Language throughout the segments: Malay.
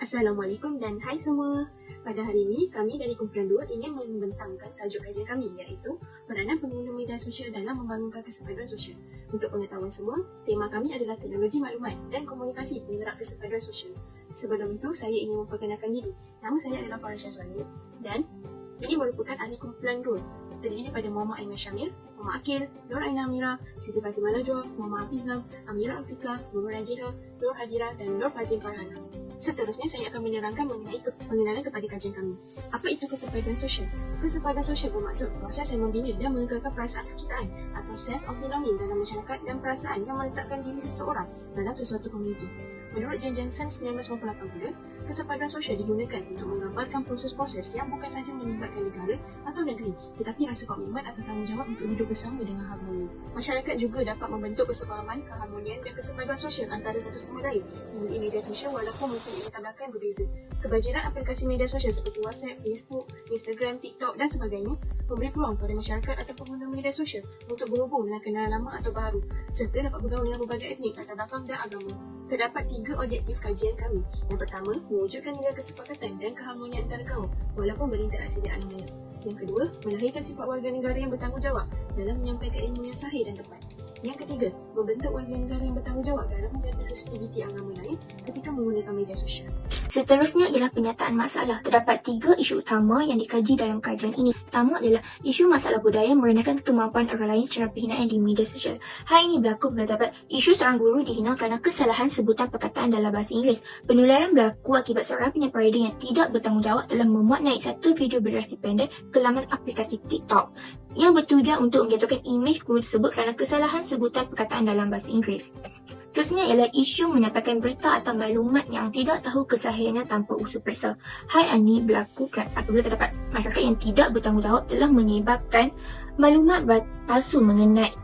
Assalamualaikum dan hai semua. Pada hari ini, kami dari kumpulan 2 ingin membentangkan tajuk kajian kami iaitu peranan pengguna media sosial dalam membangunkan kesepaduan sosial. Untuk pengetahuan semua, tema kami adalah teknologi maklumat dan komunikasi penggerak kesepaduan sosial. Sebelum itu, saya ingin memperkenalkan diri. Nama saya adalah Farah Syazwani dan ini merupakan ahli kumpulan 2. Terdiri pada Muhammad Aiman Syamil, Muhammad Akil, Nur Aina Amira, Siti Fatimah Najwa, Muhammad Hafizam, Amira Afrika, Nur Najiha, Nur Hadira dan Nur Fazil Farhana. Seterusnya, saya akan menerangkan mengenai pengenalan kepada kajian kami. Apa itu kesepaduan sosial? Kesepaduan sosial bermaksud proses yang membina dan mengekalkan perasaan kekitaan atau sense of belonging dalam masyarakat dan perasaan yang meletakkan diri seseorang dalam sesuatu komuniti. Menurut Jensen 1998 pula, kesepaduan sosial digunakan untuk menggambarkan proses-proses yang bukan sahaja melibatkan negara atau negeri, tetapi rasa komitmen atau tanggungjawab untuk hidup bersama dengan harmoni. Masyarakat juga dapat membentuk kesepahaman, keharmonian dan kesepaduan sosial antara satu sama lain melalui media sosial walaupun mungkin latar belakang berbeza. Kebanjiran aplikasi media sosial seperti WhatsApp, Facebook, Instagram, TikTok dan sebagainya memberi peluang pada masyarakat atau pengguna media sosial untuk berhubung dengan kenalan lama atau baru, serta dapat bergaul dengan berbagai etnik, latar belakang dan agama. Terdapat 3 objektif kajian kami. Yang pertama, mewujudkan nilai kesepakatan dan keharmonian antara kaum walaupun berinteraksi di alam maya. Yang kedua, melahirkan sifat warga negara yang bertanggungjawab dalam menyampaikan ilmu yang sahih dan tepat. Yang ketiga, membentuk warga negara yang bertanggungjawab dalam menjaga sensitiviti agama lain ketika menggunakan media sosial. Seterusnya ialah penyataan masalah. Terdapat 3 isu utama yang dikaji dalam kajian ini. Pertama adalah isu masalah budaya merendahkan kemampuan orang lain secara penghinaan di media sosial. Hal ini berlaku bila terdapat isu seorang guru dihina kerana kesalahan sebutan perkataan dalam bahasa Inggeris. Penularan berlaku akibat seorang penyampai yang tidak bertanggungjawab telah memuat naik satu video berdurasi pendek ke laman aplikasi TikTok yang bertujuan untuk menjatuhkan imej guru tersebut kerana kesalahan sebutan perkataan dalam bahasa Inggeris. Seterusnya ialah isu menyampaikan berita atau maklumat yang tidak tahu kesahihannya tanpa usul periksa. Hal ini berlaku apabila terdapat masyarakat yang tidak bertanggungjawab telah menyebarkan maklumat palsu mengenai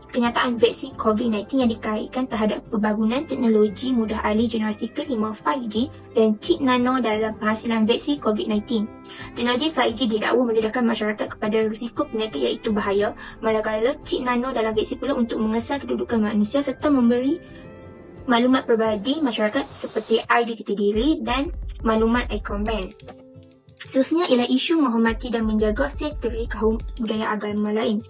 kenyataan vaksin COVID-19 yang dikaitkan terhadap pembangunan teknologi mudah alih generasi ke-5 5G dan chip nano dalam penghasilan vaksin COVID-19. Teknologi 5G didakwa mendedahkan masyarakat kepada risiko penyakit iaitu bahaya, manakala chip nano dalam vaksin pula untuk mengesal kedudukan manusia serta memberi maklumat peribadi masyarakat seperti identiti diri dan maklumat akaun bank. Seterusnya ialah isu menghormati dan menjaga sekteri kaum budaya agama lain.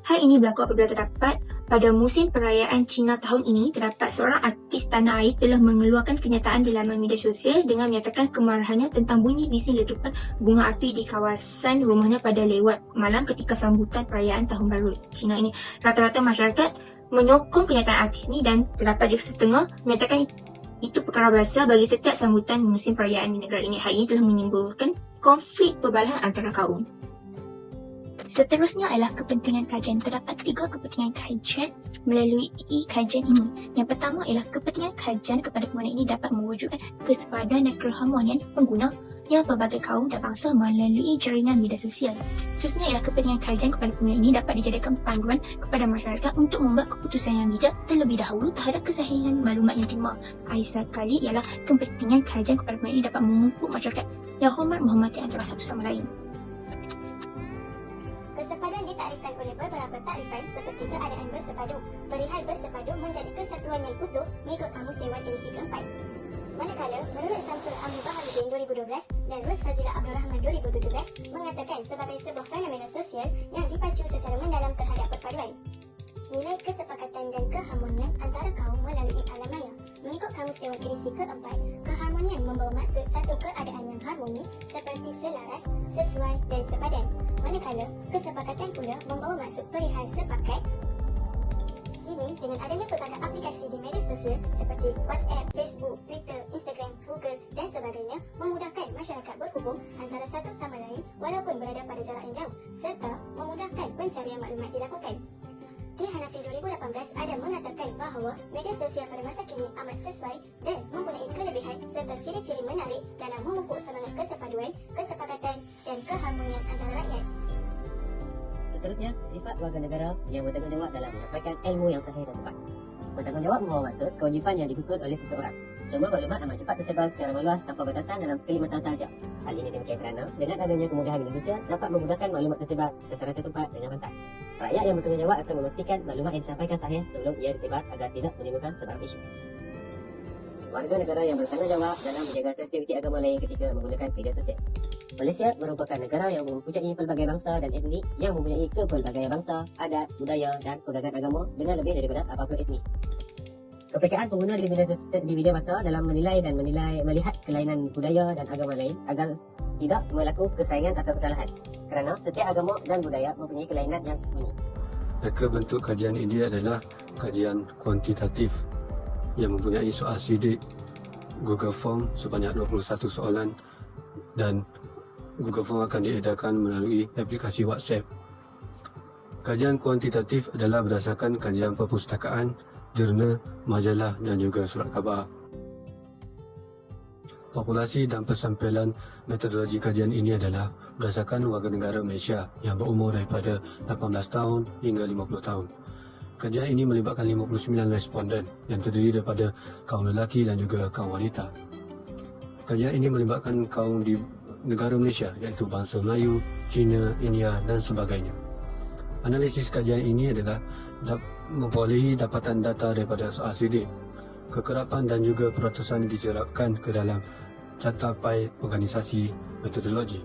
Hal ini berlaku apabila terdapat pada musim perayaan Cina tahun ini, terdapat seorang artis tanah air telah mengeluarkan kenyataan di laman media sosial dengan menyatakan kemarahannya tentang bunyi bising letupan bunga api di kawasan rumahnya pada lewat malam ketika sambutan perayaan Tahun Baru Cina ini. Rata-rata masyarakat menyokong kenyataan artis ini dan terdapat juga setengah menyatakan itu perkara biasa bagi setiap sambutan musim perayaan di negara ini. Hal ini telah menimbulkan konflik perbalahan antara kaum. Seterusnya adalah kepentingan kajian. Terdapat 3 kepentingan kajian melalui kajian ini. Yang pertama ialah kepentingan kajian kepada pengguna ini dapat mewujudkan kesepaduan dan keharmonian pengguna yang pelbagai kaum dan bangsa melalui jaringan media sosial. Seterusnya ialah kepentingan kajian kepada pengguna ini dapat dijadikan panduan kepada masyarakat untuk membuat keputusan yang bijak terlebih dahulu terhadap kesahihan maklumat yang diterima. Akhir sekali ialah kepentingan kajian kepada pengguna ini dapat memupuk masyarakat yang menghormati antara satu sama lain. Kesepaduan ditarifkan oleh beberapa tarifan seperti keadaan bersepadu. Perihal bersepadu menjadi kesatuan yang utuh mengikut Kamus Dewan edisi keempat. Manakala, menurut Samsul Amri Baharudin 2012 dan Rus Fazilah Abdul Rahman 2017 mengatakan sebagai sebuah fenomena sosial yang dipacu secara mendalam terhadap perpaduan. Nilai kesepakatan dan keharmonian antara kaum melalui alam maya. Mengikut Kamus Dewan edisi keempat, keharmonian membawa maksud satu keadaan yang harmoni seperti selaras, sesuai dan sepadan. Manakala, kesepakatan pula membawa maksud perihal sepakat. Kini, dengan adanya pelbagai aplikasi di media sosial seperti WhatsApp, Facebook, Twitter, Instagram, Google dan sebagainya memudahkan masyarakat berhubung antara satu sama lain walaupun berada pada jarak yang jauh serta memudahkan pencarian maklumat dilakukan. Di Hanafi 2018 ada mengatakan bahawa media sosial pada masa kini amat sesuai dan mempunyai kelebihan serta ciri-ciri menarik dalam memupuk semangat kesepaduan, kesepakatan dan keharmonian antara rakyat. Seterusnya, sifat warga negara yang bertanggungjawab dalam menyampaikan ilmu yang sahih dan tepat. Bertanggungjawab membawa maksud kewajipan yang dipikul oleh seseorang. Semua maklumat amat cepat tersebar secara meluas tanpa batasan dalam sekelimetan sahaja. Hal ini demikian kerana dengan adanya kemudahan media sosial dapat memudahkan maklumat tersebar secara tertempat dengan pantas. Rakyat yang bertanggungjawab akan memastikan maklumat yang disampaikan sahih sebelum ia disebar agar tidak menimbulkan sebarang isu. warga negara yang bertanggungjawab dalam menjaga sensitiviti agama lain ketika menggunakan media sosial. Malaysia merupakan negara yang mempunyai pelbagai bangsa dan etnik yang mempunyai kepelbagaian bangsa, adat, budaya dan pegangan agama dengan lebih daripada 80 etnik. Kepekaan pengguna di media masa dalam menilai dan melihat kelainan budaya dan agama lain agar tidak berlaku kesayangan atau kesalahan, kerana setiap agama dan budaya mempunyai kelainan yang sembunyi. Reka bentuk kajian ini adalah kajian kuantitatif yang mempunyai soal sidik, Google Form sebanyak 21 soalan dan Google Form akan diedarkan melalui aplikasi WhatsApp. Kajian kuantitatif adalah berdasarkan kajian perpustakaan, jurnal, majalah dan juga surat khabar. Populasi dan persampilan metodologi kajian ini adalah berdasarkan warga negara Malaysia yang berumur daripada 18 tahun hingga 50 tahun. Kajian ini melibatkan 59 responden yang terdiri daripada kaum lelaki dan juga kaum wanita. Kajian ini melibatkan kaum di negara Malaysia iaitu bangsa Melayu, Cina, India dan sebagainya. Analisis kajian ini adalah memperolehi dapatan data daripada soal sidik, kekerapan dan juga peratusan diserapkan ke dalam catapai organisasi metodologi.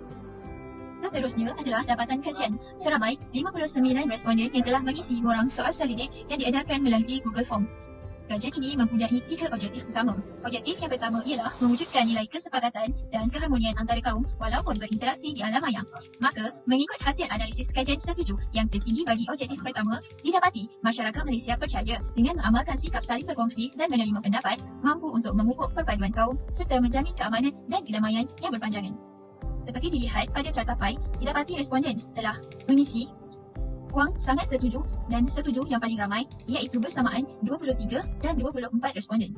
Seterusnya adalah dapatan kajian. Seramai 59 responden yang telah mengisi borang soal solidik yang diedarkan melalui Google Form. Kajian ini mempunyai 3 objektif utama. Objektif yang pertama ialah mewujudkan nilai kesepakatan dan keharmonian antara kaum walaupun berinteraksi di alam maya. Maka, mengikut hasil analisis kajian setuju yang tertinggi bagi objektif pertama, didapati masyarakat Malaysia percaya dengan mengamalkan sikap saling berkongsi dan menerima pendapat, mampu untuk memupuk perpaduan kaum serta menjamin keamanan dan kedamaian yang berpanjangan. Seperti dilihat pada cartapai, didapati responden telah mengisi Wang sangat setuju dan setuju yang paling ramai iaitu bersamaan 23 dan 24 responden.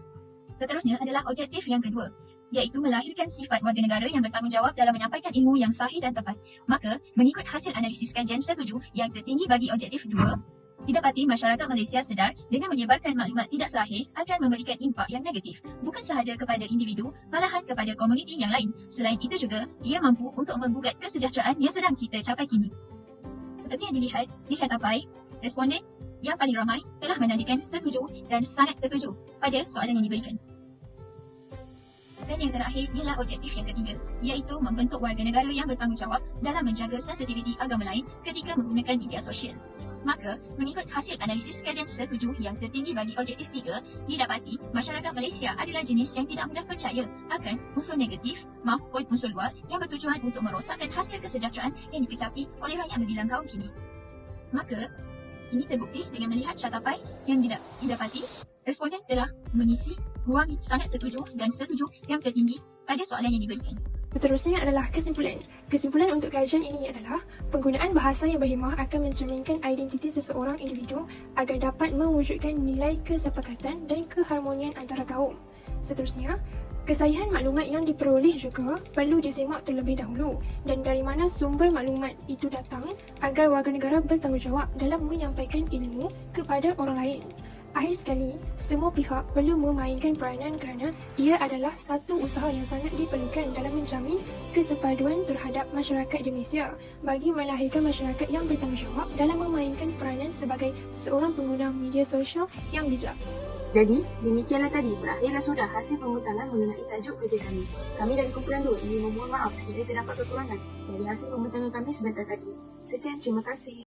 Seterusnya adalah objektif yang kedua, iaitu melahirkan sifat warga negara yang bertanggungjawab dalam menyampaikan ilmu yang sahih dan tepat. Maka, mengikut hasil analisis kajian setuju yang tertinggi bagi objektif 2, didapati masyarakat Malaysia sedar dengan menyebarkan maklumat tidak sahih akan memberikan impak yang negatif, bukan sahaja kepada individu, malahan kepada komuniti yang lain. Selain itu juga, ia mampu untuk menggugat kesejahteraan yang sedang kita capai kini. Seperti yang dilihat di cartapai, responden yang paling ramai telah menandakan setuju dan sangat setuju pada soalan yang diberikan. Dan yang terakhir ialah objektif yang ketiga, iaitu membentuk warga negara yang bertanggungjawab dalam menjaga sensitiviti agama lain ketika menggunakan media sosial. Maka, mengikut hasil analisis kajian setuju yang tertinggi bagi objektif 3, didapati masyarakat Malaysia adalah jenis yang tidak mudah percaya akan unsur negatif maupun unsur luar yang bertujuan untuk merosakkan hasil kesejahteraan yang dikecapi oleh rakyat berbilang kaum kini. Maka, ini terbukti dengan melihat cartapai yang didapati responden telah mengisi ruang sangat setuju dan setuju yang tertinggi pada soalan yang diberikan. Seterusnya adalah kesimpulan. Kesimpulan untuk kajian ini adalah penggunaan bahasa yang berhikmah akan mencerminkan identiti seseorang individu agar dapat mewujudkan nilai kesepakatan dan keharmonian antara kaum. Seterusnya, kesahihan maklumat yang diperoleh juga perlu disemak terlebih dahulu dan dari mana sumber maklumat itu datang agar warga negara bertanggungjawab dalam menyampaikan ilmu kepada orang lain. Akhir sekali, semua pihak perlu memainkan peranan kerana ia adalah satu usaha yang sangat diperlukan dalam menjamin kesepaduan terhadap masyarakat di Malaysia bagi melahirkan masyarakat yang bertanggungjawab dalam memainkan peranan sebagai seorang pengguna media sosial yang bijak. Jadi, demikianlah tadi berakhirlah sudah hasil pembentalan mengenai tajuk kerja kami. Kami dari kumpulan 2 ingin memohon maaf sekiranya terdapat kekurangan dari hasil pembentalan kami sebentar tadi. Sekian, terima kasih.